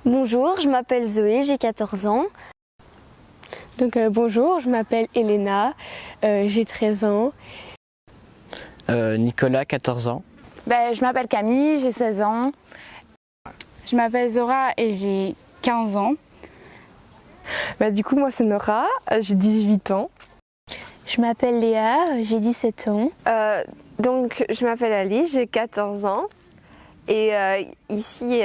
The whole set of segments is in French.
Bonjour, je m'appelle Zoé, j'ai 14 ans. Bonjour, je m'appelle Elena, j'ai 13 ans. Nicolas, 14 ans. Je m'appelle Camille, j'ai 16 ans. Je m'appelle Zora et j'ai 15 ans. Du coup, moi c'est Nora, j'ai 18 ans. Je m'appelle Léa, j'ai 17 ans. Je m'appelle Ali, j'ai 14 ans. Et ici,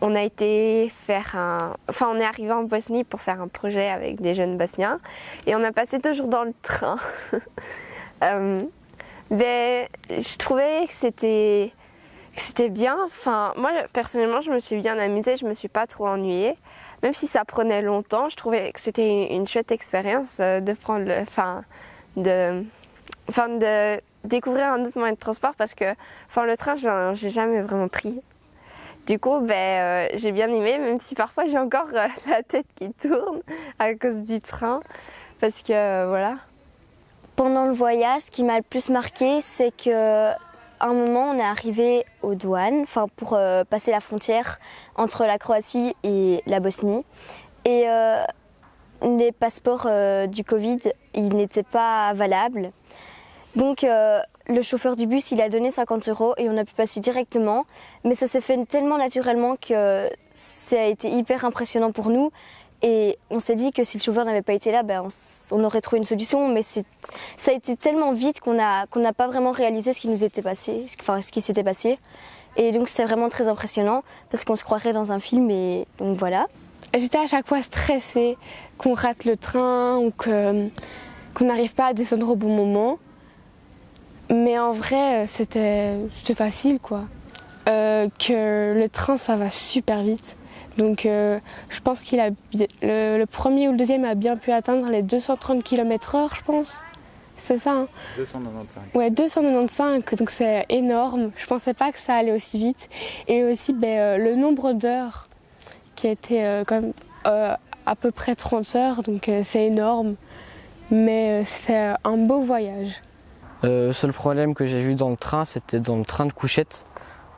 on a été on est arrivé en Bosnie pour faire un projet avec des jeunes bosniens. Et on a passé 2 jours dans le train. Je trouvais que c'était bien. Enfin, moi, personnellement, je me suis bien amusée, je me suis pas trop ennuyée. Même si ça prenait longtemps, je trouvais que c'était une chouette expérience de prendre de découvrir un autre moyen de transport parce que le train, j'ai jamais vraiment pris. Du coup, j'ai bien aimé, même si parfois j'ai encore la tête qui tourne à cause du train. Parce que voilà. Pendant le voyage, ce qui m'a le plus marqué, c'est qu'à un moment, on est arrivé aux douanes, pour passer la frontière entre la Croatie et la Bosnie. Et les passeports du Covid, ils n'étaient pas valables. Donc le chauffeur du bus, il a donné 50 € et on a pu passer directement. Mais ça s'est fait tellement naturellement que ça a été hyper impressionnant pour nous. Et on s'est dit que si le chauffeur n'avait pas été là, on aurait trouvé une solution. Mais ça a été tellement vite qu'on n'a pas vraiment réalisé ce qui nous était passé, ce qui s'était passé. Et donc c'était vraiment très impressionnant parce qu'on se croirait dans un film et donc voilà. J'étais à chaque fois stressée qu'on rate le train ou qu'on n'arrive pas à descendre au bon moment. Mais en vrai, c'était facile quoi. Que le train, ça va super vite. Donc je pense qu'il a le premier ou le deuxième a bien pu atteindre les 230 km/h, je pense. C'est ça, hein? 295. Ouais, 295, donc c'est énorme. Je pensais pas que ça allait aussi vite. Et aussi le nombre d'heures qui a été quand même à peu près 30 heures, donc c'est énorme. Mais c'était un beau voyage. Seul problème que j'ai vu dans le train, c'était dans le train de couchettes.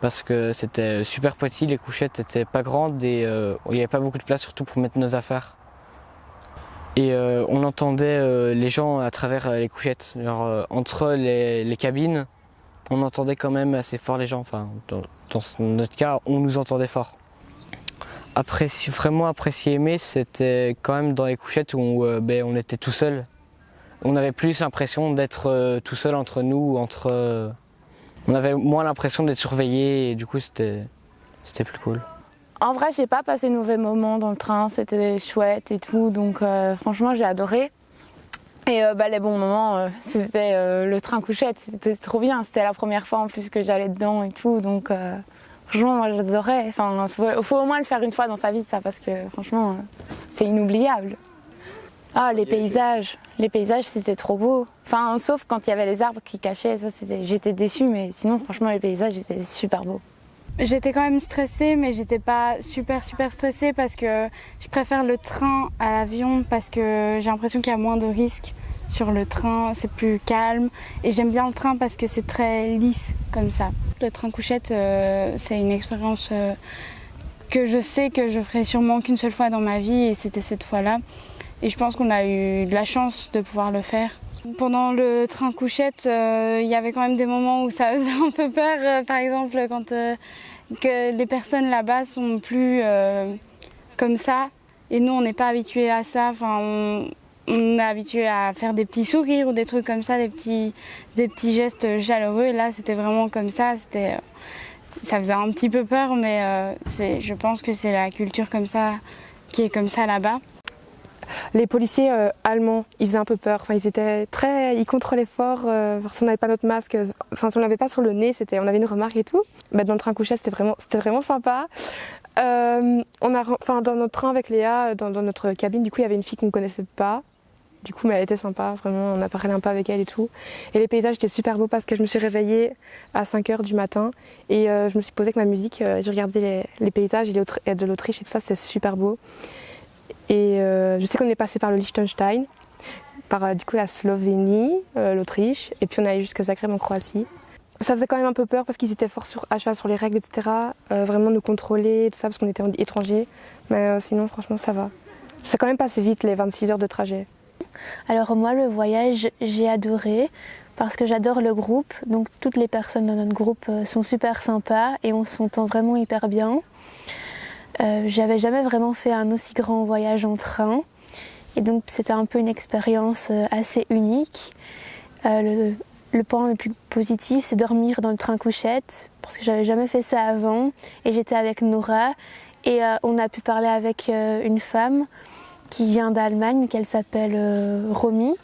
Parce que c'était super petit, les couchettes étaient pas grandes et il n'y avait pas beaucoup de place surtout pour mettre nos affaires. Et on entendait les gens à travers les couchettes, entre les cabines, on entendait quand même assez fort les gens, dans notre cas on nous entendait fort. Après, si vraiment apprécié aimer, c'était quand même dans les couchettes où on était tout seul. On avait plus l'impression d'être tout seul entre nous, on avait moins l'impression d'être surveillé et du coup c'était plus cool. En vrai, j'ai pas passé de mauvais moments dans le train, c'était chouette et tout, donc franchement j'ai adoré. Et les bons moments, c'était le train couchette, c'était trop bien, c'était la première fois en plus que j'allais dedans et tout, donc franchement moi j'adorais. Enfin, faut au moins le faire une fois dans sa vie ça, parce que franchement c'est inoubliable. Ah, les paysages c'était trop beau. Enfin, sauf quand il y avait les arbres qui cachaient, j'étais déçue, mais sinon franchement les paysages étaient super beaux. J'étais quand même stressée, mais j'étais pas super stressée parce que je préfère le train à l'avion parce que j'ai l'impression qu'il y a moins de risques sur le train, c'est plus calme. Et j'aime bien le train parce que c'est très lisse comme ça. Le train couchette, c'est une expérience que je sais que je ferai sûrement qu'une seule fois dans ma vie et c'était cette fois-là. Et je pense qu'on a eu de la chance de pouvoir le faire. Pendant le train couchette, il y avait quand même des moments où ça faisait un peu peur. Par exemple, quand que les personnes là-bas sont plus comme ça. Et nous, on n'est pas habitués à ça. Enfin, on est habitués à faire des petits sourires ou des trucs comme ça, des petits gestes chaleureux. Et là, c'était vraiment comme ça. Ça faisait un petit peu peur, mais je pense que c'est la culture comme ça qui est comme ça là-bas. Les policiers allemands, ils faisaient un peu peur. Ils contrôlaient fort. Si on n'avait pas notre masque, si on l'avait pas sur le nez, on avait une remarque et tout. Dans le train couchette, c'était vraiment sympa. Dans notre train avec Léa, dans notre cabine, du coup, il y avait une fille qu'on ne connaissait pas. Du coup, mais elle était sympa, vraiment, on a parlé un peu avec elle et tout. Et les paysages étaient super beaux parce que je me suis réveillée à 5 h du matin et je me suis posée avec ma musique, j'ai regardé les paysages de l'Autriche et tout ça, c'était super beau. Et je sais qu'on est passé par le Liechtenstein, par du coup la Slovénie, l'Autriche, et puis on est allé jusqu'à Zagreb en Croatie. Ça faisait quand même un peu peur parce qu'ils étaient forts à cheval sur les règles, etc. Vraiment nous contrôler, tout ça, parce qu'on était étrangers. Mais sinon, franchement, ça va. C'est quand même passé vite, les 26 heures de trajet. Alors moi, le voyage, j'ai adoré parce que j'adore le groupe. Donc toutes les personnes dans notre groupe sont super sympas et on s'entend vraiment hyper bien. J'avais jamais vraiment fait un aussi grand voyage en train. Et donc c'était un peu une expérience assez unique. Le point le plus positif, c'est dormir dans le train couchette, parce que j'avais jamais fait ça avant. Et j'étais avec Nora, et on a pu parler avec une femme qui vient d'Allemagne, qu'elle s'appelle Romy,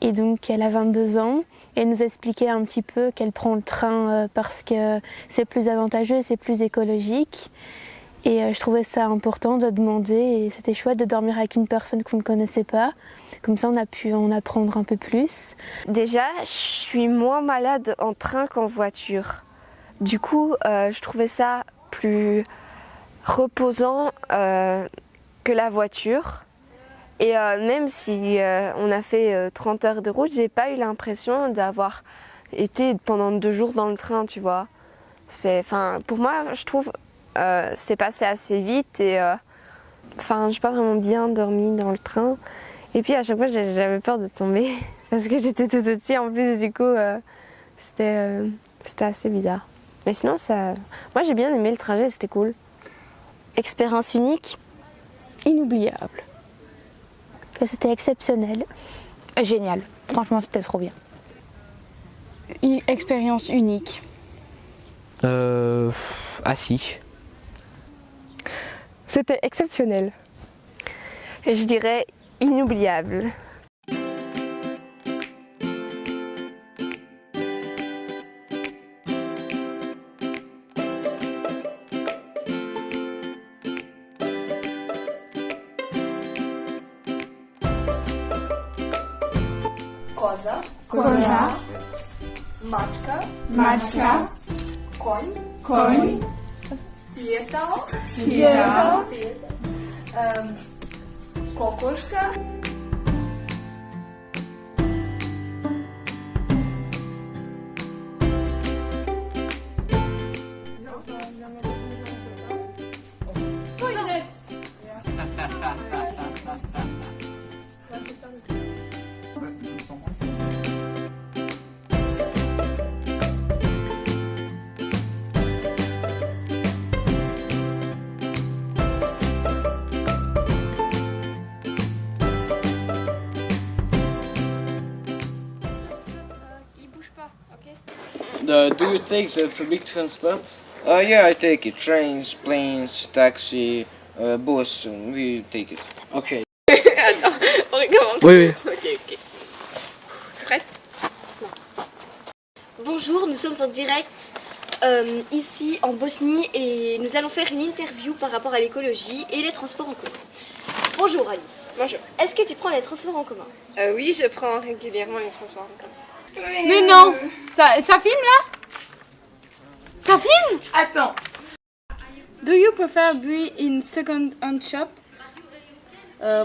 et donc elle a 22 ans. Et elle nous expliquait un petit peu qu'elle prend le train parce que c'est plus avantageux et c'est plus écologique. Et je trouvais ça important de demander, et c'était chouette de dormir avec une personne qu'on ne connaissait pas. Comme ça, on a pu en apprendre un peu plus. Déjà, je suis moins malade en train qu'en voiture. Du coup, je trouvais ça plus reposant que la voiture. Et même si on a fait 30 heures de route, j'ai pas eu l'impression d'avoir été pendant 2 jours dans le train, tu vois. Pour moi, je trouve c'est passé assez vite et j'ai pas vraiment bien dormi dans le train. Et puis à chaque fois, j'avais peur de tomber parce que j'étais tout petit en plus, du coup, c'était assez bizarre. Mais sinon, moi j'ai bien aimé le trajet, c'était cool. Expérience unique. Inoubliable. Que c'était exceptionnel. Génial. Franchement, c'était trop bien. Une expérience unique. Si. C'était exceptionnel. Et je dirais inoubliable. Koza, mačka, konj, pijetalo, kokoška. Do you take the public transport? Yeah, I take it. Trains, planes, taxi, bus, we take it. Ok. Attends, on recommence. Oui. Ok. Prête? Bonjour, nous sommes en direct ici en Bosnie et nous allons faire une interview par rapport à l'écologie et les transports en commun. Bonjour Alice. Bonjour. Est-ce que tu prends les transports en commun? Oui, je prends régulièrement les transports en commun. Mais non, ça filme là? Ça filme? Attends. Do you prefer be in second-hand shop?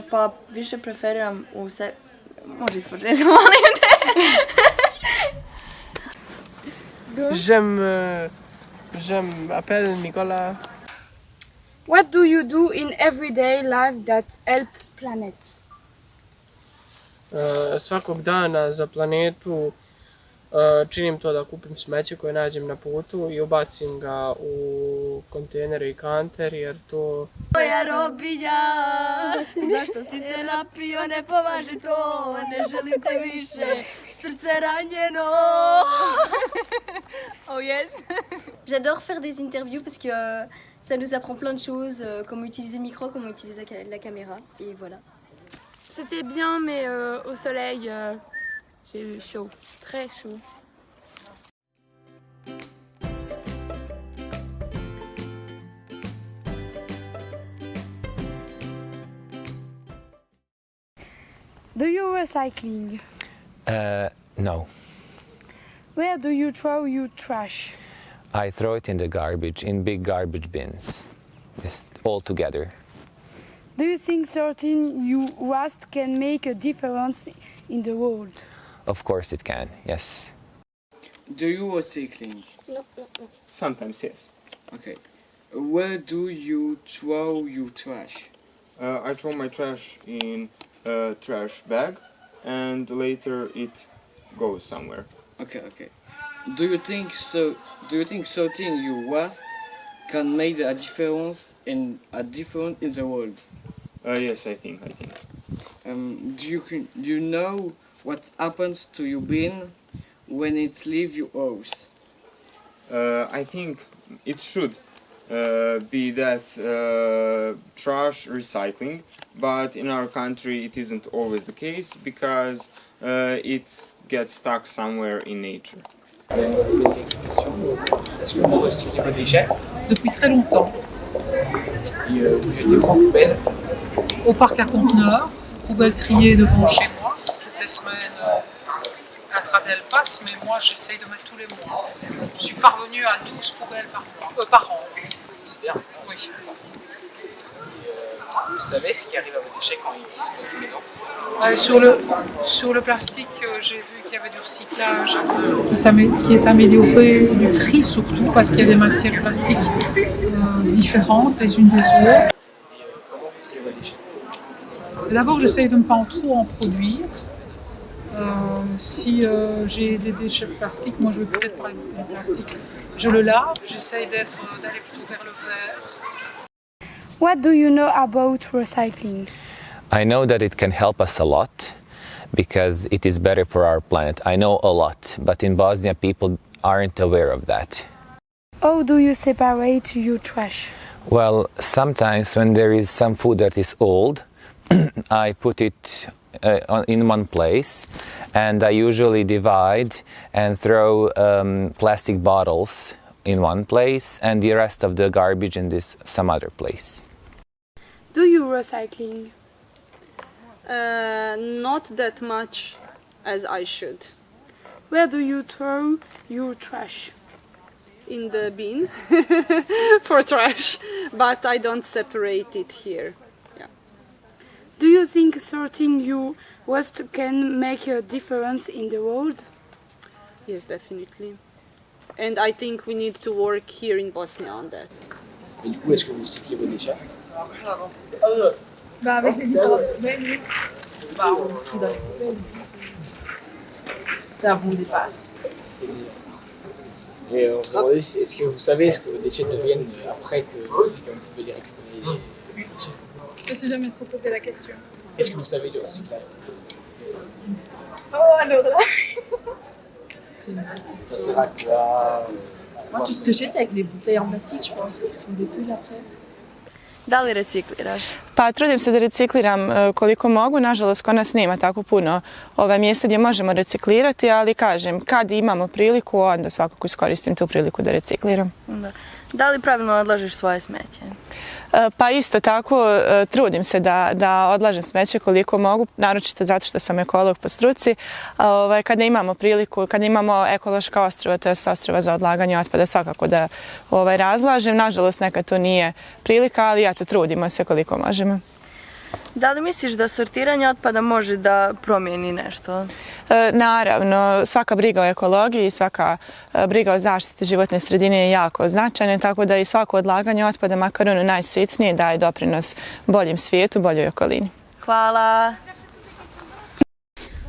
Pa više preferiram u se... Može ispočeti. Je m'appelle Nicolas. What do you do in everyday life that help planet? Svakog dana za planetu činim to da kupim smeće koje nađem na putu i ubacim ga u kontejnere i kanter jer to... Moja robinja, zašto si se napio, ne pomaži to, ne želim te više, srce ranjeno. Oh yes. J'adore faire des interviews parce que ça nous apprend plein de choses, comment utiliser le micro, comment utiliser la caméra et voilà. C'était bien, mais au soleil, j'ai eu chaud, très chaud. Do you recycling? No. Where do you throw your trash? I throw it in the garbage, in big garbage bins, just all together. Do you think sorting your waste can make a difference in the world? Of course it can, yes. Do you recycling? No. Sometimes, yes. Okay. Where do you throw your trash? I throw my trash in a trash bag, and later it goes somewhere. Okay. Do you think sorting your waste can make a difference in the world? Yes, I think. Do you know what happens to your bin when it leaves your house? I think it should be that trash recycling, but in our country it isn't always the case because it gets stuck somewhere in nature. Est-ce que vous recyclez vos déchets? Depuis très longtemps. Et vous jetez où en poubelle? Au parc à conteneurs, poubelle triée devant chez moi. Toutes les semaines, la Tradelle passe, mais moi j'essaye de mettre tous les mois. Je suis parvenue à 12 poubelles par an. C'est bien. Oui. Et, vous savez ce qui arrive à vos déchets quand ils existent tous les ans? Sur le plastique, j'ai vu qu'il y avait du recyclage qui est amélioré, du tri surtout, parce qu'il y a des matières plastiques différentes les unes des autres. Et comment vous triez vos déchets? D'abord, j'essaye de ne pas trop en produire. Si j'ai des déchets plastiques, moi je vais peut-être prendre du plastique. Je le lave, j'essaye d'aller plutôt vers le verre. What do you know about recycling? I know that it can help us a lot because it is better for our planet. I know a lot, but in Bosnia people aren't aware of that. How do you separate your trash? Well, sometimes when there is some food that is old, I put it in one place, and I usually divide and throw plastic bottles in one place and the rest of the garbage in some other place. Do you recycling? Not that much as I should. Where do you throw your trash? In the bin for trash, but I don't separate it here. Yeah. Do you think sorting your waste can make a difference in the world? Yes, definitely. And I think we need to work here in Bosnia on that. Et du coup, est-ce que vous recyclez vos déchets? Avec les poubelles, on trie dans les poubelles. C'est un bon départ. Et on se demandait, est-ce que vous savez ce que vos déchets deviennent après que vous pouvez les récupérer les déchets? Je me suis jamais trop posé la question. Qu'est-ce que vous savez du recyclage? Oh, alors là c'est une vraie question. Ça sert à quoi? Moi, tout ce que je sais, c'est avec les bouteilles en plastique, je pense qu'ils font des pulls après. Da li recikliraš? Pa trudim se da recikliram koliko mogu, nažalost kod nas nema tako puno mjesta gdje možemo reciklirati, ali kažem, kad imamo priliku, onda svakako iskoristim tu priliku da recikliram. Da li pravilno odlažeš svoje smeće? Pa isto tako trudim se da odlažem smeće koliko mogu, naročito zato što sam ekolog po struci. Kada imamo priliku, kada imamo ekološka ostrva, to je ostrva za odlaganje otpada, svakako da razlažem. Nažalost nekad to nije prilika, ali eto trudimo se koliko možemo. Da li misliš da sortiranje otpada može da promijeni nešto? Naravno, svaka briga o ekologiji i svaka briga o zaštiti životne sredine je jako značajna, tako da i svako odlaganje otpada, makar ono najsitnije, daje doprinos boljem svijetu, boljoj okolini. Hvala!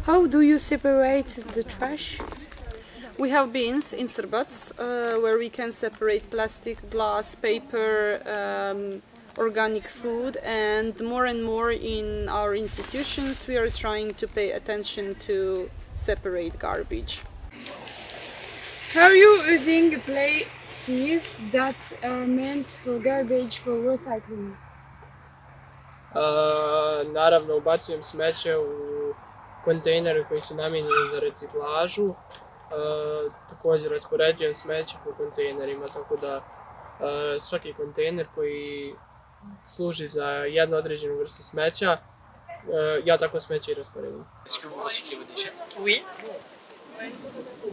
How do you separate the trash? We have bins in Srbac where we can separate plastic, glass, paper, organic food, and more in our institutions we are trying to pay attention to separate garbage. Are you using places that are meant for garbage for recycling? Naravno, ubacujem smeće u kontejnere koji su namijenjeni za reciklažu. Također raspoređujem smeće po kontejnerima, tako da svaki kontejner koji služi za jednu određenu vrstu smeća, ja tako smeće i rasporedim. Est-ce que vous recyclez vos déchets? Oui.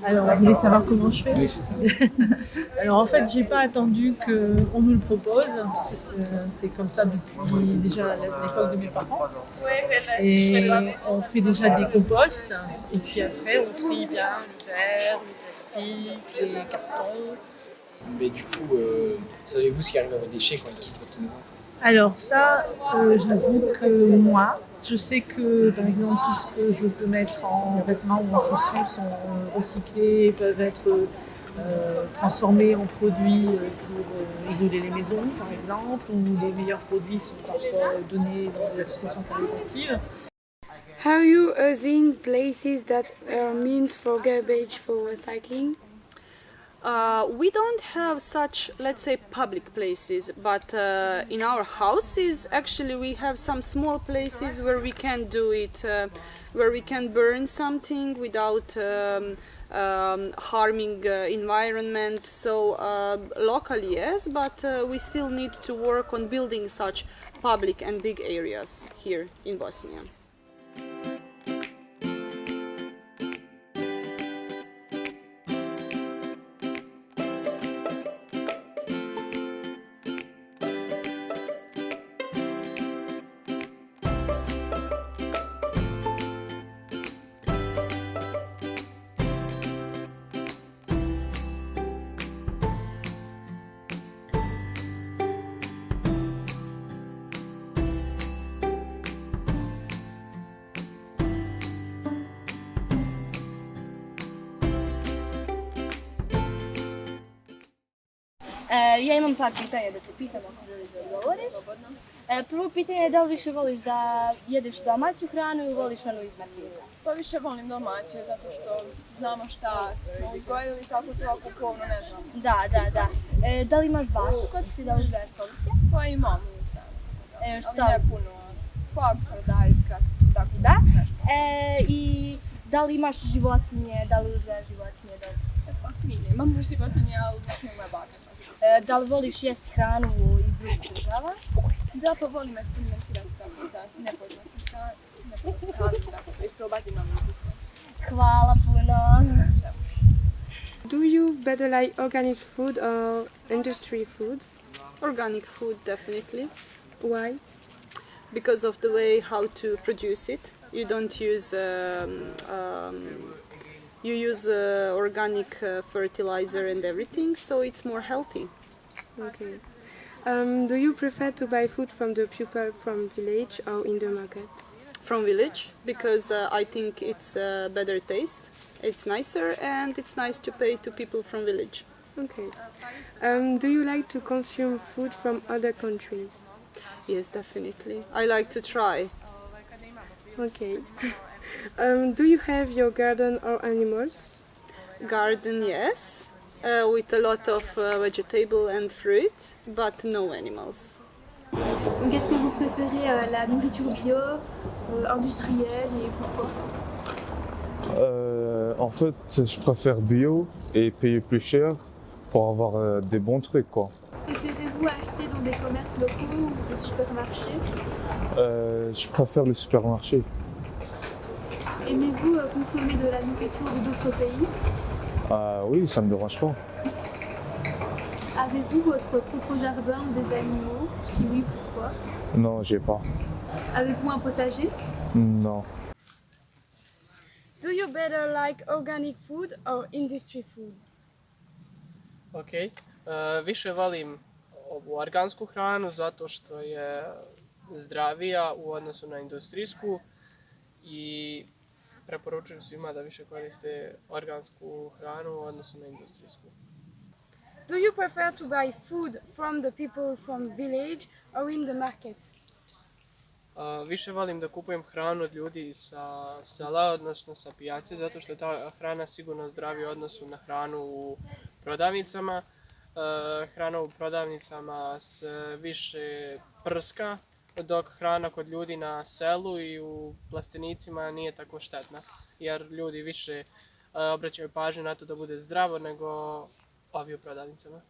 Alors, vous voulez savoir comment je fais? Alors, en fait, j'ai pas attendu qu'on nous le propose, parce que c'est comme ça depuis déjà l'époque de mes parents. Et on fait déjà des composts, et puis après, on trie bien le verre, le plastique, les cartons. Mais du coup, savez-vous ce qui arrive à vos déchets quand ils quittent votre maison? Alors ça, j'avoue que moi, je sais que par exemple tout ce que je peux mettre en vêtements ou en chaussures sont recyclés, peuvent être transformés en produits pour isoler les maisons par exemple, ou les meilleurs produits sont parfois donnés dans des associations caritatives. How you using places that are meant for garbage for recycling? We don't have such, let's say, public places, but in our houses, actually, we have some small places where we can do it, where we can burn something without harming environment. So locally, yes, but we still need to work on building such public and big areas here in Bosnia. Ja imam par pitanja da te pitam ako želiš da odgovoriš. Prvo pitanje je da li više voliš da jedeš domaću hranu ili voliš onu iz marketa? Pa više volim domaće, zato što znamo šta smo uzgojili, tako to ako povno ne znamo. Da. Da li imaš baštu kod si da uzgajaš policija? Pa imam uzgajam. Šta? Ali ne puno, pa paradajska, tako da. I da li imaš životinje, da li uzgajaš životinje? Pa mi nemamo životinje, ali uzgajaš moja baka. Da li voliš jesti hranu iz drugih država? Da, pa volim eksperimentirati tako sa nepoznatim hranom, tako da isprobati nove ukuse. Hvala puno. Do you better like organic food or industry food? Organic food, definitely. Why? Because of the way how to produce it. You don't use you use organic fertilizer and everything, so it's more healthy. Okay. Do you prefer to buy food from the people from village or in the market? From village, because I think it's a better taste, it's nicer, and it's nice to pay to people from village. Okay. Do you like to consume food from other countries? Yes, definitely. I like to try. Okay. Do you have your garden or animals? Garden, yes, with a lot of vegetable and fruit, but no animals. Qu'est-ce que vous préférez, la nourriture bio, industrielle et pourquoi? En fait, je préfère bio et payer plus cher pour avoir des bons trucs, quoi. Préférez-vous acheter dans des commerces locaux ou des supermarchés? Je préfère le supermarché. Aimez-vous consommer de la nourriture de d'autres pays? Oui, ça me dérange pas. Avez-vous votre propre jardin ou des animaux? Si oui, pourquoi? Non, j'ai pas. Avez-vous un potager? Non. Do you better like organic food or industry food? Ok, više volim ovu organsku hranu zato što je zdravija u odnosu na industrijsku i preporučujem svima da više koriste organsku hranu u odnosu na industrijsku. Do you prefer to buy food from the people from village or in the market? Više volim da kupujem hranu od ljudi sa sela, odnosno sa pijace, zato što je ta hrana sigurno zdravija u odnosu na hranu u prodavnicama. Hrana u prodavnicama se više prska, dok hrana kod ljudi na selu i u plastenicima nije tako štetna, jer ljudi više obraćaju pažnju na to da bude zdravo nego ovi u prodavnicama.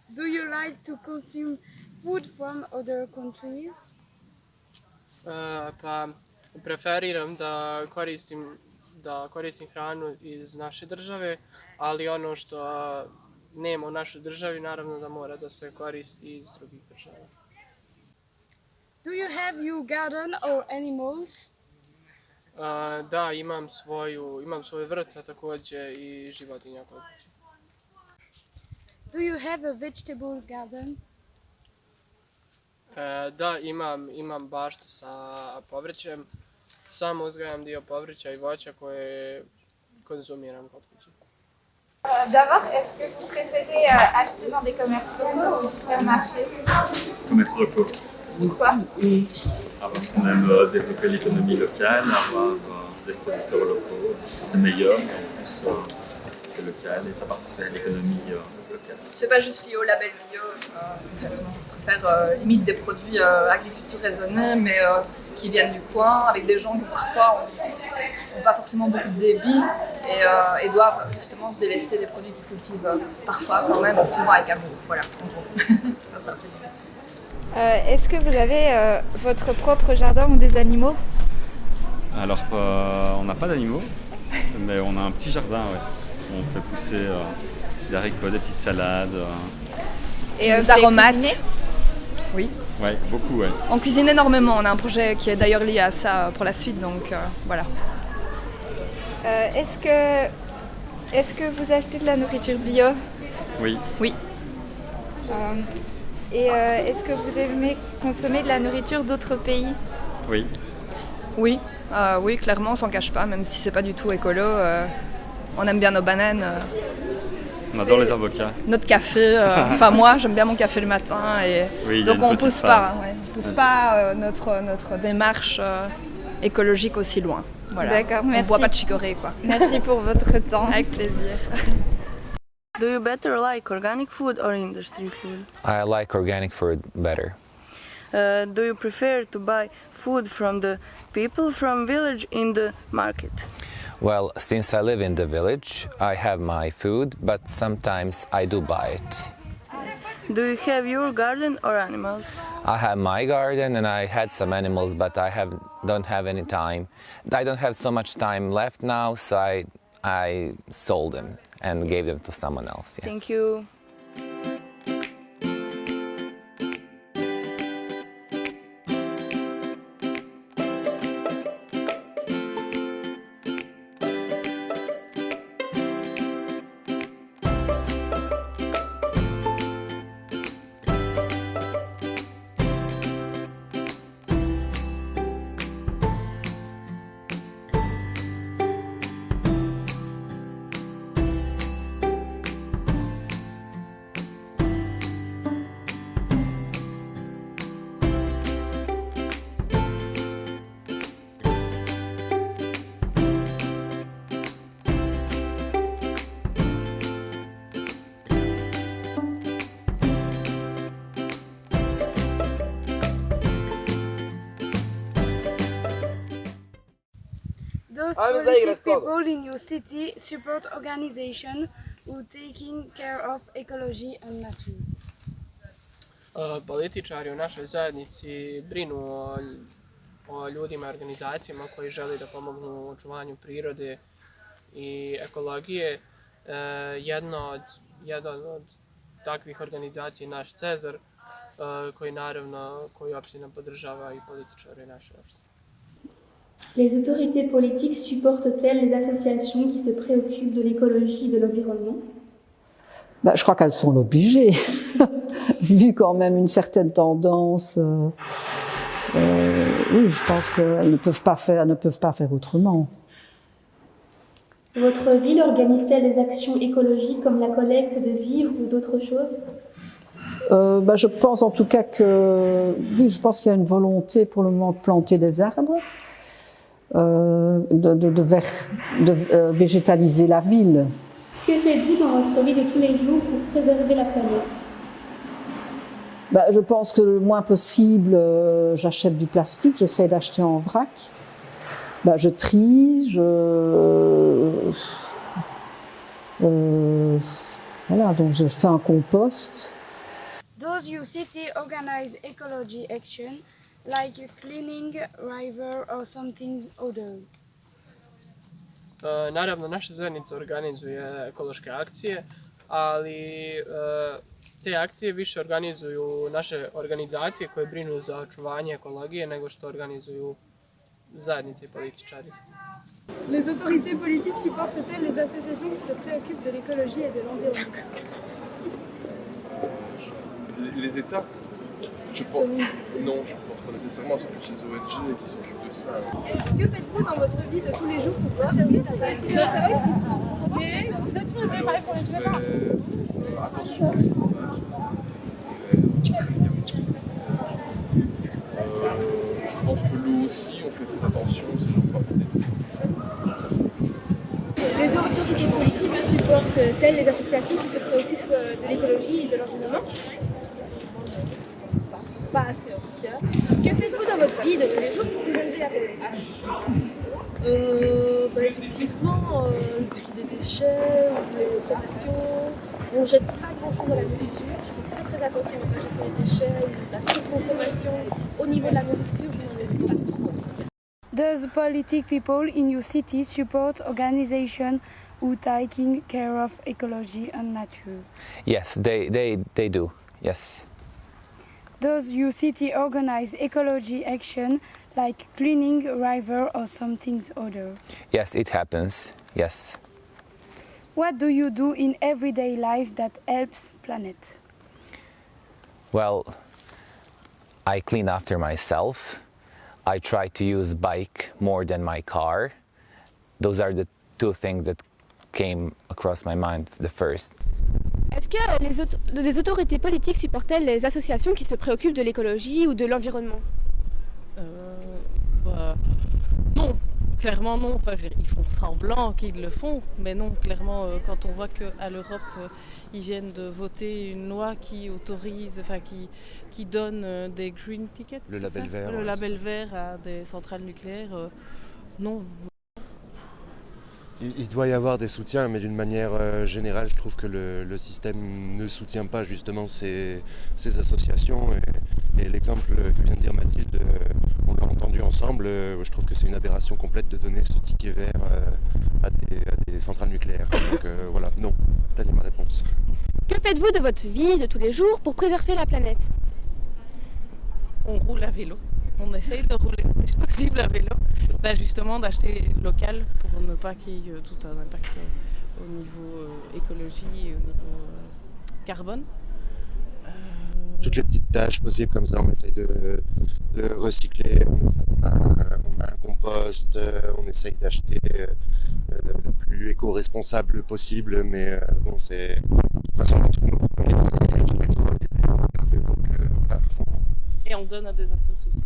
Do you like to consume food from other countries? Pa preferiram da koristim da koristim hranu iz naše države, ali ono što nema u našoj državi naravno da mora da se koristi iz drugih država. Do you have your garden or animals? Da, imam svoj vrt, a također i životinja kod kuće. Do you have a vegetable garden? Da, imam baštu sa povrćem. Samo uzgajam dio povrća i voća koje konzumiram kod kuće. D'abord, est-ce que vous préférez acheter dans des commerces locaux ou au supermarché? Commerces locaux. Pourquoi? Parce qu'on aime développer l'économie locale, avoir des producteurs locaux, c'est meilleur, mais en plus c'est local et ça participe à l'économie locale. C'est pas juste lié au label bio, concrètement. On préfère limite des produits agriculture raisonnée, mais qui viennent du coin, avec des gens qui parfois n'ont pas forcément beaucoup de débit et doivent justement se délester des produits qu'ils cultivent parfois quand même, souvent avec amour, voilà, en gros. Ça, est-ce que vous avez votre propre jardin ou des animaux? Alors, on n'a pas d'animaux, mais on a un petit jardin, ouais. On fait pousser des haricots, des petites salades. Et des aromates. Oui. Ouais, beaucoup, ouais. On cuisine énormément, on a un projet qui est d'ailleurs lié à ça pour la suite, donc voilà. Est-ce que vous achetez de la nourriture bio? Oui. Oui. Est-ce que vous aimez consommer de la nourriture d'autres pays? Oui. Oui, oui, clairement, on s'en cache pas, même si c'est pas du tout écolo. On aime bien nos bananes. On adore les avocats. Notre café, enfin moi j'aime bien mon café le matin et oui, donc on pousse pas, notre démarche écologique aussi loin. Voilà. D'accord, merci. On boit pas de chicorée quoi. Merci pour votre temps. Avec plaisir. Do you better like organic food or industry food? I like organic food better. Do you prefer to buy food from the people from village in the market? Well, since I live in the village, I have my food, but sometimes I do buy it. Do you have your garden or animals? I have my garden and I had some animals, but don't have any time. I don't have so much time left now, so I sold them and gave them to someone else. Yes. Thank you. Those politic people in your city support organizations who taking care of ecology and nature. Političari u našoj zajednici brinu o ljudima i organizacijama koji žele da pomognu u očuvanju prirode i ekologije. Jedna od takvih organizacija je naš Cezar, koji opština podržava i političari naše opštine. Les autorités politiques supportent-elles les associations qui se préoccupent de l'écologie et de l'environnement? Je crois qu'elles sont obligées, vu quand même une certaine tendance. Oui, je pense qu'elles ne peuvent pas faire autrement. Votre ville organise-t-elle des actions écologiques comme la collecte de vivres ou d'autres choses? Je pense en tout cas oui, je pense qu'il y a une volonté pour le moment de planter des arbres. De végétaliser la ville. Que faites-vous dans votre vie de tous les jours pour préserver la planète? Je pense que le moins possible, j'achète du plastique, j'essaie d'acheter en vrac. Je trie, voilà, donc je fais un compost. Does your city organize ecology action? Like cleaning river or something other? Naravno, naša zajednica organizuje ekološke akcije, ali te akcije više organizuju naše organizacije koje brinu za očuvanje ekologije nego što organizuju zajednice i političari. Les autorités politiques supportent-elles les associations qui se préoccupent de l'écologie et de l'environnement? Les États je pense, non, je ne pense pas nécessairement, c'est plus les ONG qui s'occupent de ça. Que faites-vous dans votre vie de tous les jours pour conserver la qualité de la attention au chauffage. Je pense que l'eau aussi, on fait très attention, c'est genre pas prendre des Les autorités politiques supportent-elles les associations qui se préoccupent de l'écologie et de l'environnement? Pas assez en tout cas. Que faites-vous dans votre vie de tous les jours pour préserver la planète? Effectivement, le tri des déchets, les consommations. On ne jette pas grand-chose dans la nourriture. Je fais très attention à ne pas jeter les déchets ou la surconsommation. Au niveau de la nourriture, je n'en ai pas trop. Does politic people in your city support organizations who taking care of ecology and nature? Yes, they do. Yes. Does your city organize ecology action like cleaning a river or something other? Yes, it happens. Yes. What do you do in everyday life that helps planet? Well, I clean after myself. I try to use bike more than my car. Those are the two things that came across my mind the first. Est-ce que les autorités politiques supportent-elles les associations qui se préoccupent de l'écologie ou de l'environnement? Non, clairement non. Enfin, ils font semblant qu'ils le font, mais non, clairement, quand on voit qu'à l'Europe, ils viennent de voter une loi qui autorise, enfin qui donne des green tickets, le label vert, le label vert à des centrales nucléaires, non. Il doit y avoir des soutiens, mais d'une manière générale, je trouve que le système ne soutient pas justement ces associations. Et l'exemple que vient de dire Mathilde, on l'a entendu ensemble, je trouve que c'est une aberration complète de donner ce ticket vert à des centrales nucléaires. Donc voilà, non, telle est ma réponse. Que faites-vous de votre vie de tous les jours pour préserver la planète? On roule à vélo. On essaye de rouler le plus possible à vélo, justement d'acheter local pour ne pas qu'il y ait tout un impact au niveau écologie et au niveau carbone. Toutes les petites tâches possibles comme ça, on essaye de recycler, on a un compost, on essaye d'acheter le plus éco-responsable possible, mais bon, c'est de toute façon tout le monde et on donne à des associations.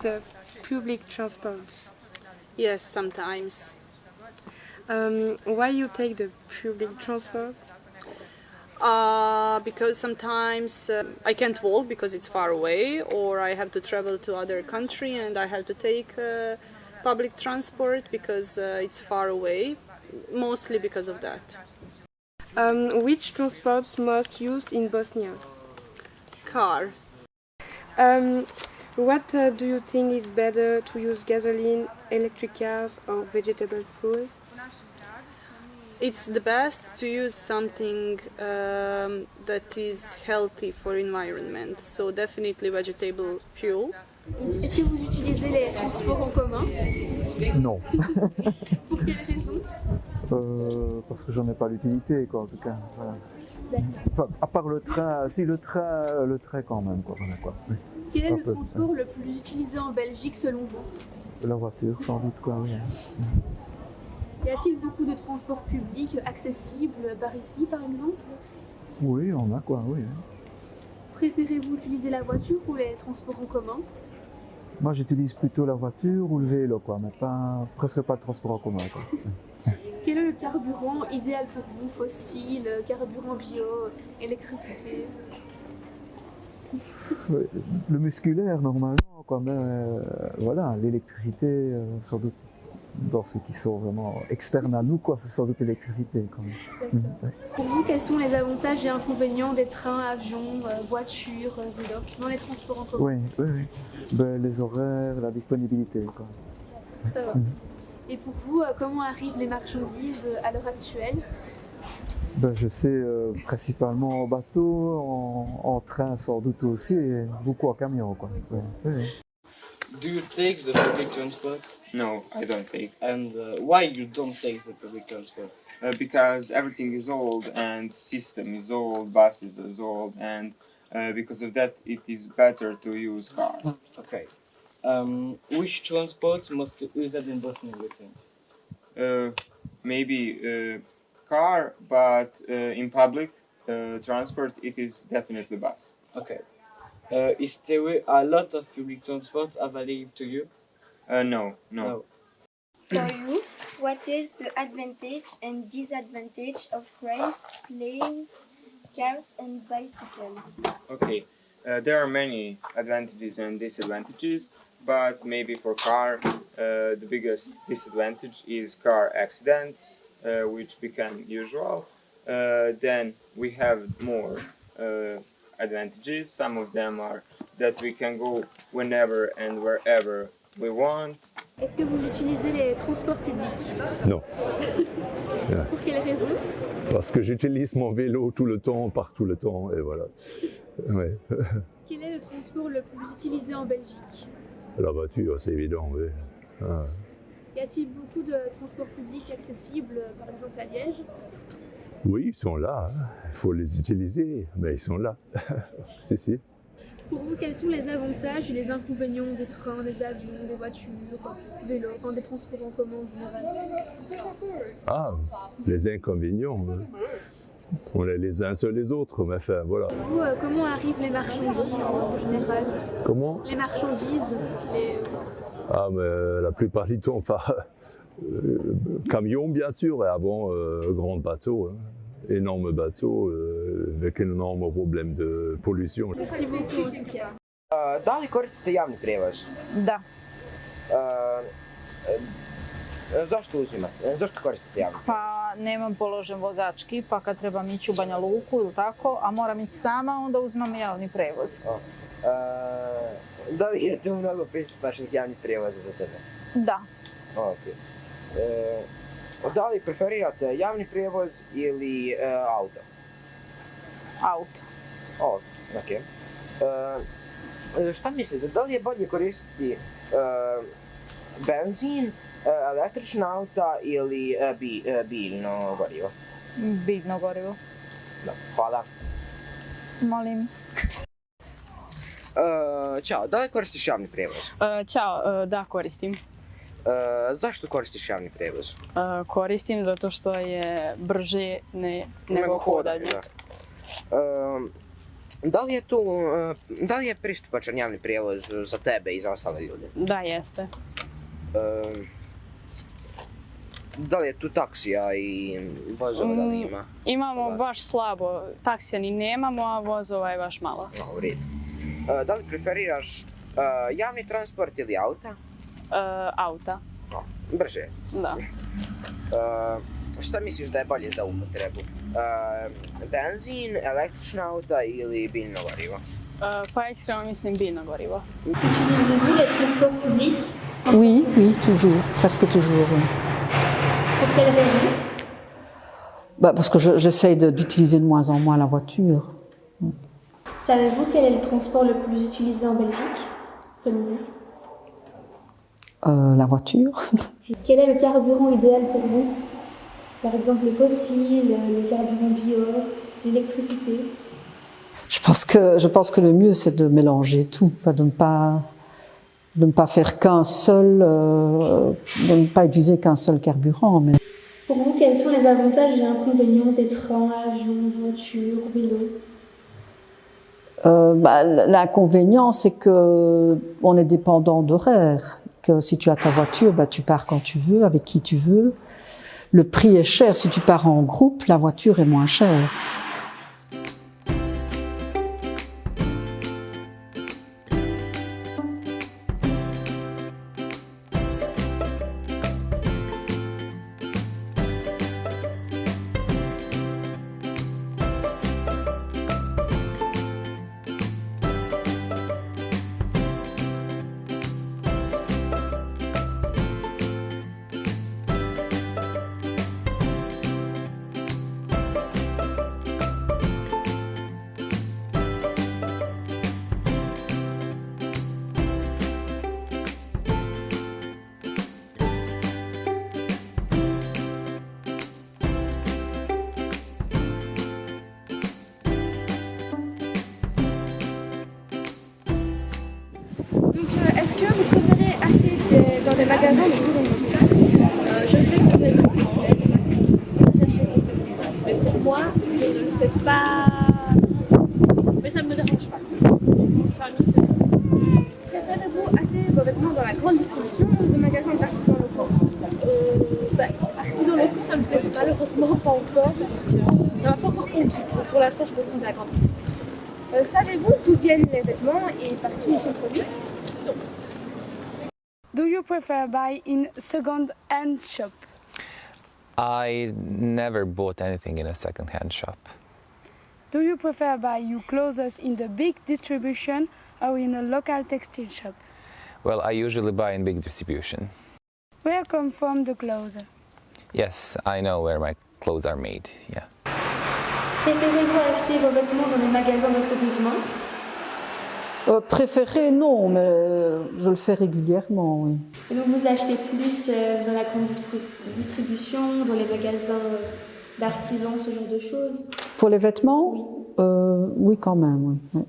The public transports. Yes, sometimes. Why you take the public transport? Because sometimes I can't walk because it's far away, or I have to travel to other country and I have to take public transport because it's far away, mostly because of that. Which transports most used in Bosnia? Car. What do you think is better to use gasoline, electric cars or vegetable food? It's the best to use something that is healthy for environment, so definitely vegetable fuel. Est-ce que vous utilisez les transports en commun? Non. Pour quelle raison? Parce que j'en ai pas l'utilité, quoi, en tout cas. Voilà. Enfin, à part le train, si le train quand même, quoi. Voilà, quoi. Oui. Quel est Un le peu, transport le plus utilisé en Belgique selon vous? La voiture, sans doute, quoi. Oui. Y a-t-il beaucoup de transports publics accessibles par ici, par exemple? Oui, on a quoi, oui. Préférez-vous utiliser la voiture ou les transports en commun? Moi, j'utilise plutôt la voiture ou le vélo, quoi, mais presque pas de transport en commun, quoi. Quel est le carburant idéal pour vous? Fossile, carburant bio, électricité? Le musculaire, normalement, quoi, mais voilà, l'électricité, sans doute, dans ceux qui sont vraiment externes à nous, quoi, c'est sans doute l'électricité, quand même. Pour vous, quels sont les avantages et inconvénients des trains, avions, voitures, vélos dans les transports en commun? Oui. Ben, les horaires, la disponibilité, quoi. Ça va. Et pour vous, comment arrivent les marchandises à l'heure actuelle? Ben, je sais principalement en bateau, en train sans doute aussi, et beaucoup en camion, quoi. Oui. Do you take the public transport? No, I don't take. And why you don't take the public transport? Because everything is old and system is old, buses is old, and because of that it is better to use car. Okay. Which transport most used in Bosnia, you think? Maybe car, but in public transport it is definitely bus. Okay. Is there a lot of public transport available to you? No. For you, what is the advantage and disadvantage of trains, planes, cars and bicycles? Okay, there are many advantages and disadvantages, but maybe for car, the biggest disadvantage is car accidents, which become usual. Then we have more advantages. Some of them are that we can go whenever and wherever we want. Est-ce que vous utilisez les transports publics? Non. Pour quelle raison? Parce que j'utilise mon vélo tout le temps, partout le temps, et voilà. Ouais. Quel est le transport le plus utilisé en Belgique? La voiture, c'est évident, oui. Ah. Y a-t-il beaucoup de transports publics accessibles, par exemple à Liège? Oui, ils sont là, hein. Il faut les utiliser, mais ils sont là. Si. Pour vous, quels sont les avantages et les inconvénients des trains, des avions, des voitures, vélos, enfin des transports en commun en général? Ah, les inconvénients, on est les uns sur les autres, mais enfin, voilà. Pour vous, comment arrivent les marchandises en général? Comment? Les marchandises, Ah, mais la plupart du temps, par camion, bien sûr, et avant, grands bateaux. Hein. Énorme bateau avec un énorme problème de pollution. Merci beaucoup en tout cas. Da li koristite javni prijevoz? Da. Zašto uzimate? Zašto koristite javni prijevoz? Pa nemam položen vozački, pa kad trebam ići u Banja Luku ili tako, a moram ići sama, onda uzmem javni prevoz. Da li je tu mnogo pristupačnih javnih prijevoza za tebe? Da. Okay. Da li preferirate javni prijevoz ili auto? Auto. Ok. Šta mislite, da li je bolje koristiti benzin, električna auta ili biljno gorivo? Biljno gorivo. Da, hvala. Molim. Ćao, da li koristiš javni prijevoz? Ćao, da koristim. Zašto koristiš javni prijevoz? Koristim zato što je brže nego hodanje. Da li je pristupačan javni prijevoz za tebe i za ostale ljude? Da, jeste. Da li je tu taksija i vozova, da li ima? Imamo baš slabo, taksija ni nemamo, a vozova je baš malo. U redu. Da li preferiraš javni transport ili auta? Auta. Brže? Da. Šta misliš da je bolje za upotrebu? Benzin, električna auta ili biljno gorivo? Pa iskreno mislim biljno gorivo. Utilisez-vous les transports publics? Oui, toujours, presque toujours. Oui. Pour quelle raison? Parce que j'essaye d'utiliser de moins en moins la voiture. Savez-vous quel est le transport le plus utilisé en Belgique, selon vous? La voiture. Quel est le carburant idéal pour vous? Par exemple, le fossile, le carburant bio, l'électricité? Je Je pense que le mieux, c'est de mélanger tout, de ne pas faire qu'un seul, de ne pas utiliser qu'un seul carburant. Mais... Pour vous, quels sont les avantages et inconvénients des trains, avions, voitures, vélos? L'inconvénient, c'est que on est dépendant d'horaires. Que si tu as ta voiture, tu pars quand tu veux, avec qui tu veux. Le prix est cher. Si tu pars en groupe, la voiture est moins chère. Est-ce que vous préférez acheter dans des magasins de seconde main? Je fais que des mais pour moi, je ne le fais pas. Mais ça ne me dérange pas. Préférez-vous acheter vos vêtements dans la grande distribution ou des magasins d'artisans locaux? Artisans locaux, ça me plaît malheureusement pas encore. Ça m'a pas encore compris. Pour l'instant, je continue à la grande distribution. Savez-vous d'où viennent les vêtements et par qui ils sont produits? Non. Do you prefer buy in second-hand shop? I never bought anything in a second-hand shop. Do you prefer buy your clothes in the big distribution or in a local textile shop? Well, I usually buy in big distribution. Where come from the clothes? Yes, I know where my clothes are made, yeah. Préférez-vous acheter vos vêtements dans des magasins de seconde main? Préféré, non, mais je le fais régulièrement, oui. Et donc vous achetez plus dans la grande distribution, dans les magasins d'artisans, ce genre de choses? Pour les vêtements? Oui, quand même, oui. Oui.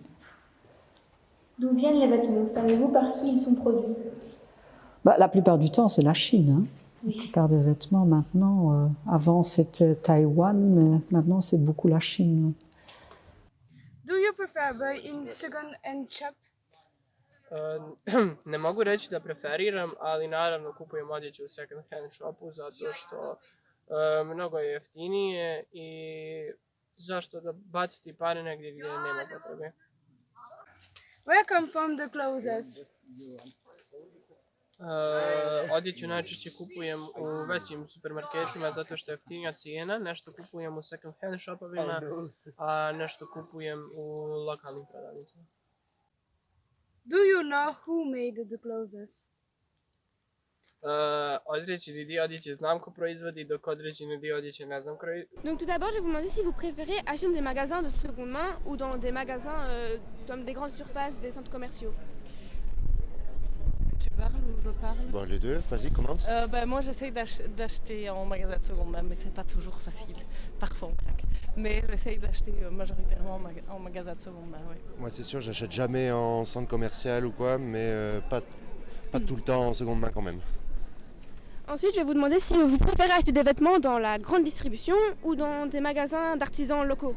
D'où viennent les vêtements? Savez-vous par qui ils sont produits? La plupart du temps, c'est la Chine. Hein. Oui. La plupart des vêtements, maintenant, avant c'était Taïwan, mais maintenant c'est beaucoup la Chine. Do you prefer buy in second-hand shop? Ne mogu reći da preferiram, ali naravno kupujem odjeću u second hand shopu zato što mnogo je jeftinije i zašto da baciti pare negdje gdje nema potrebe. Where come from the clothes? Odjeću najčešće kupujem u većim supermarketima zato što je jeftinija cijena, nešto kupujem u second hand shopovima, a nešto kupujem u lokalnim prodavnicama. Do you know who made the clothes? Određeni dio odjeće znam ko proizvodi, dok određeni dio odjeće ne znam ko proizvodi. Donc tout d'abord, je vais vous demander si vous préférez acheter dans des magasins de seconde main ou dans des magasins comme des grandes surfaces, des centres commerciaux. Tu parles ou je parle? Bon, les deux, vas-y, commence. Moi, j'essaye d'acheter en magasin de seconde main, mais c'est pas toujours facile. Parfois, on craque. Mais j'essaye d'acheter majoritairement en magasin de seconde main, oui. Moi, c'est sûr, j'achète jamais en centre commercial ou quoi, mais pas tout le temps en seconde main quand même. Ensuite, je vais vous demander si vous préférez acheter des vêtements dans la grande distribution ou dans des magasins d'artisans locaux.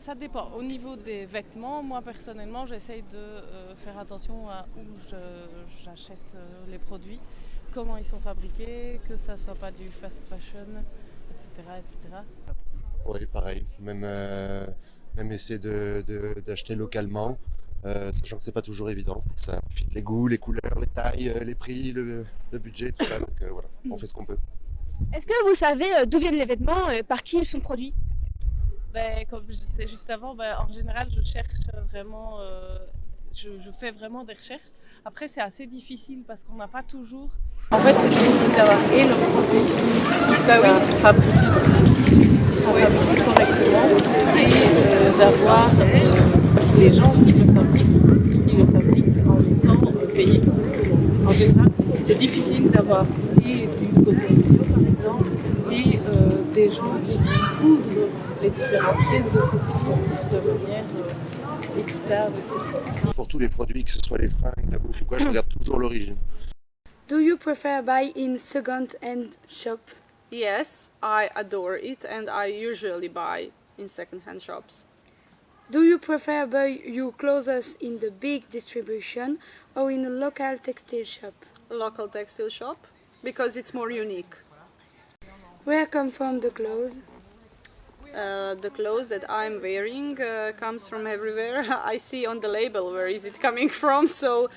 Ça dépend. Au niveau des vêtements, moi personnellement, j'essaye de faire attention à où j'achète les produits, comment ils sont fabriqués, que ça soit pas du fast fashion, etc. etc. Oui, pareil. Même essayer d'acheter localement, sachant que c'est pas toujours évident. Faut que ça fit les goûts, les couleurs, les tailles, les prix, le budget, tout ça. Donc voilà, on fait ce qu'on peut. Est-ce que vous savez d'où viennent les vêtements, par qui ils sont produits? Comme je disais juste avant, en général, je cherche vraiment, je fais vraiment des recherches. Après, c'est assez difficile parce qu'on n'a pas toujours. En fait, c'est difficile d'avoir et le produit qui sera fabriqué, le tissu qui sera fabriqué correctement, et d'avoir les gens qui le fabriquent en étant payés. En général, c'est difficile d'avoir et du coton, par exemple, et des gens qui coudrent les différentes pièces de couture de manière équitable, etc. Pour tous les produits, que ce soit les fringues, la bouffe ou quoi, je regarde toujours l'origine. Do you prefer buy in second-hand shop? Yes, I adore it and I usually buy in second-hand shops. Do you prefer buy your clothes in the big distribution or in a local textile shop? A local textile shop, because it's more unique. Where come from the clothes? The clothes that I'm wearing comes from everywhere. I see on the label where is it coming from, so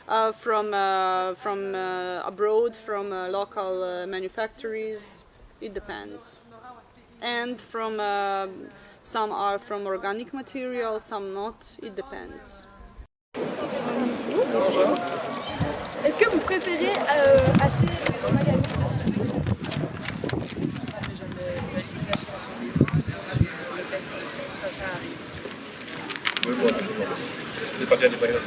from abroad, from local manufacturers, it depends. And from some are from organic material, some not, it depends. Bonjour. Est-ce que vous préférez acheter au magasin? Ça arrive. Oui, voilà. C'est pas bien les magasins.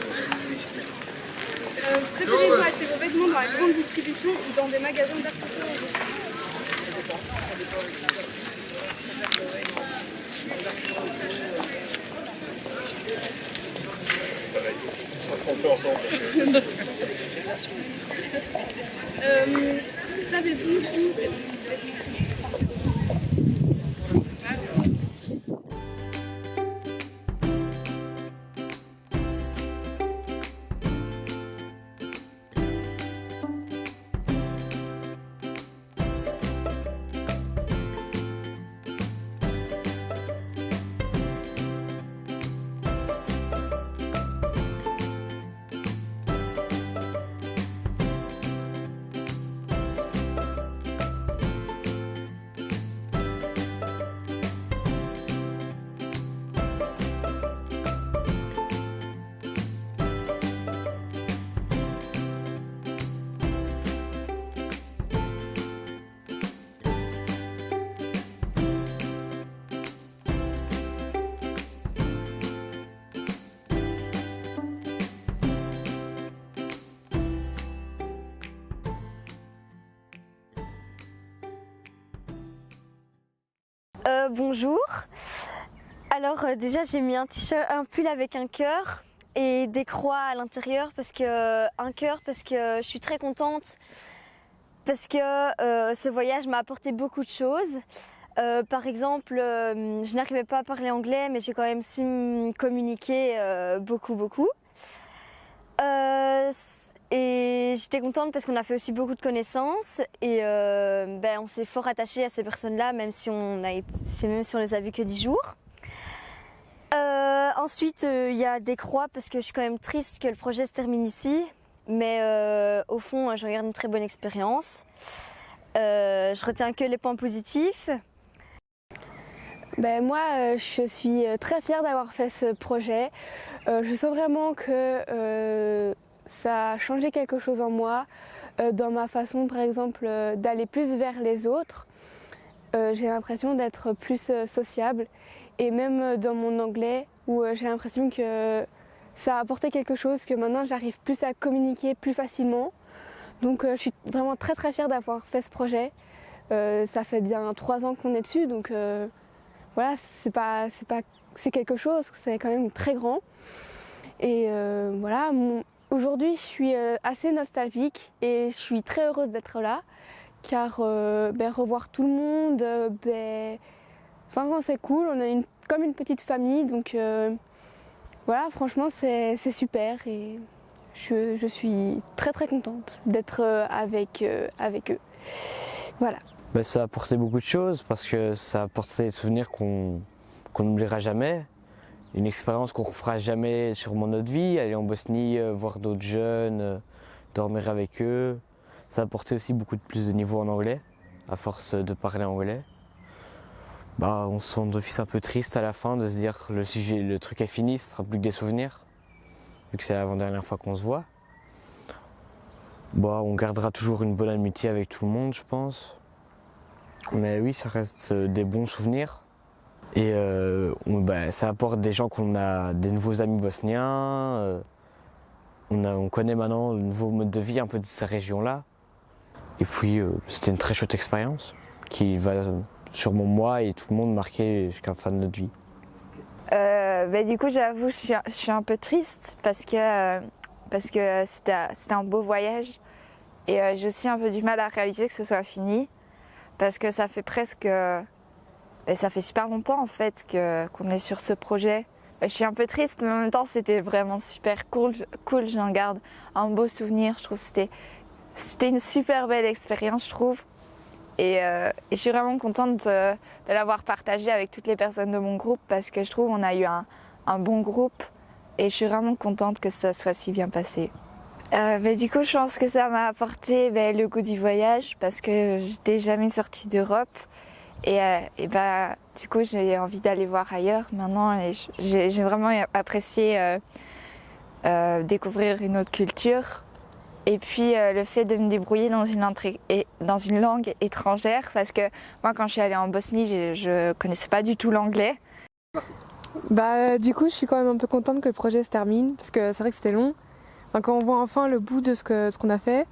Préférez-vous acheter vos vêtements dans la grande distribution ou dans des magasins d'artisanat? Pareil, on se comprend ensemble. Savez-vous où Bonjour. Alors déjà j'ai mis un t-shirt, un pull avec un cœur et des croix à l'intérieur parce que je suis très contente parce que ce voyage m'a apporté beaucoup de choses. Par exemple, je n'arrivais pas à parler anglais mais j'ai quand même su communiquer beaucoup. Et j'étais contente parce qu'on a fait aussi beaucoup de connaissances et on s'est fort attaché à ces personnes-là, même si on les a vues que 10 jours. Ensuite, il y a des croix parce que je suis quand même triste que le projet se termine ici, mais au fond, je regarde une très bonne expérience. Je retiens que les points positifs. Moi, je suis très fière d'avoir fait ce projet. Je sens vraiment que ça a changé quelque chose en moi, dans ma façon par exemple d'aller plus vers les autres. J'ai l'impression d'être plus sociable et même dans mon anglais où j'ai l'impression que ça a apporté quelque chose, que maintenant j'arrive plus à communiquer plus facilement. Donc je suis vraiment très fière d'avoir fait ce projet. Ça fait bien 3 ans qu'on est dessus, donc voilà, c'est quelque chose, c'est quand même très grand. Et voilà. Aujourd'hui, je suis assez nostalgique et je suis très heureuse d'être là, car revoir tout le monde, c'est cool, on est comme une petite famille, donc voilà, franchement c'est super et je suis très contente d'être avec eux. Voilà. Ça a apporté beaucoup de choses parce que ça a apporté des souvenirs qu'on n'oubliera jamais. Une expérience qu'on ne refera jamais sûrement notre vie, aller en Bosnie, voir d'autres jeunes, dormir avec eux. Ça a apporté aussi beaucoup de plus de niveau en anglais, à force de parler anglais. On se sent d'office un peu triste à la fin de se dire le truc est fini, ce ne sera plus que des souvenirs, vu que c'est l'avant-dernière fois qu'on se voit. On gardera toujours une bonne amitié avec tout le monde, je pense. Mais oui, ça reste des bons souvenirs. Et ça apporte des gens des nouveaux amis bosniens. On connaît maintenant le nouveau mode de vie un peu de ces régions-là. Et puis c'était une très chouette expérience qui va sur mon moi et tout le monde marqué jusqu'à la fin de notre vie. Du coup, j'avoue, je suis un peu triste parce que c'était un beau voyage et j'ai aussi un peu du mal à réaliser que ce soit fini parce que ça fait ça fait super longtemps en fait qu'on est sur ce projet. Je suis un peu triste, mais en même temps, c'était vraiment super cool. J'en garde un beau souvenir. Je trouve que c'était une super belle expérience, je trouve. Et je suis vraiment contente de l'avoir partagé avec toutes les personnes de mon groupe parce que je trouve qu'on a eu un bon groupe et je suis vraiment contente que ça soit si bien passé. Du coup, je pense que ça m'a apporté le goût du voyage parce que j'étais jamais sortie d'Europe et du coup, j'ai envie d'aller voir ailleurs maintenant et j'ai vraiment apprécié découvrir une autre culture. Et puis le fait de me débrouiller dans une langue étrangère, parce que moi quand je suis allée en Bosnie, je connaissais pas du tout l'anglais. Du coup je suis quand même un peu contente que le projet se termine, parce que c'est vrai que c'était long. Enfin, quand on voit enfin le bout de ce qu'on a fait,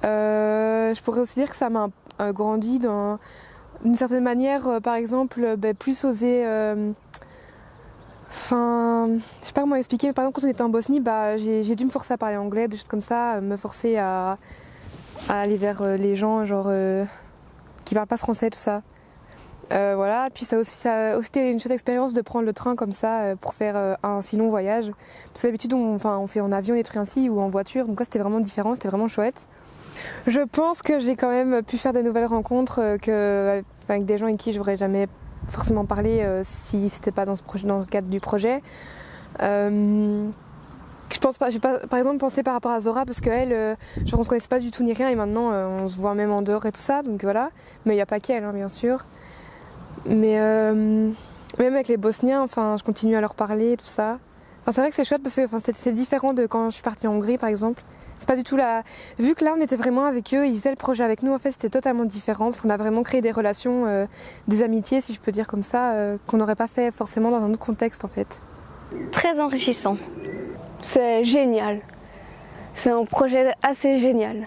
je pourrais aussi dire que ça m'a grandi d'une certaine manière, par exemple, plus oser... je sais pas comment expliquer, mais par exemple quand on était en Bosnie, j'ai dû me forcer à parler anglais, des choses comme ça, me forcer à aller vers les gens qui parlent pas français, tout ça. Voilà, puis ça a aussi été une chouette expérience de prendre le train comme ça pour faire un si long voyage. Parce que d'habitude on fait en avion des trucs ainsi ou en voiture, donc là c'était vraiment différent, c'était vraiment chouette. Je pense que j'ai quand même pu faire des nouvelles rencontres avec des gens avec qui j'aurais jamais forcément parler si c'était pas dans le cadre du projet. Je pense pas, j'ai pas par exemple pensé par rapport à Zora parce qu'elle, on se connaissait pas du tout ni rien et maintenant on se voit même en dehors et tout ça, donc voilà. Mais il n'y a pas qu'elle, bien sûr. Mais même avec les Bosniens, je continue à leur parler et tout ça. C'est vrai que c'est chouette parce que c'est différent de quand je suis partie en Hongrie par exemple. C'est pas du tout Vu que là on était vraiment avec eux, ils faisaient le projet avec nous, en fait c'était totalement différent parce qu'on a vraiment créé des relations, des amitiés si je peux dire comme ça, qu'on n'aurait pas fait forcément dans un autre contexte en fait. Très enrichissant. C'est génial. C'est un projet assez génial.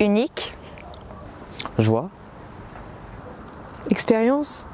Unique. Joie. Expérience.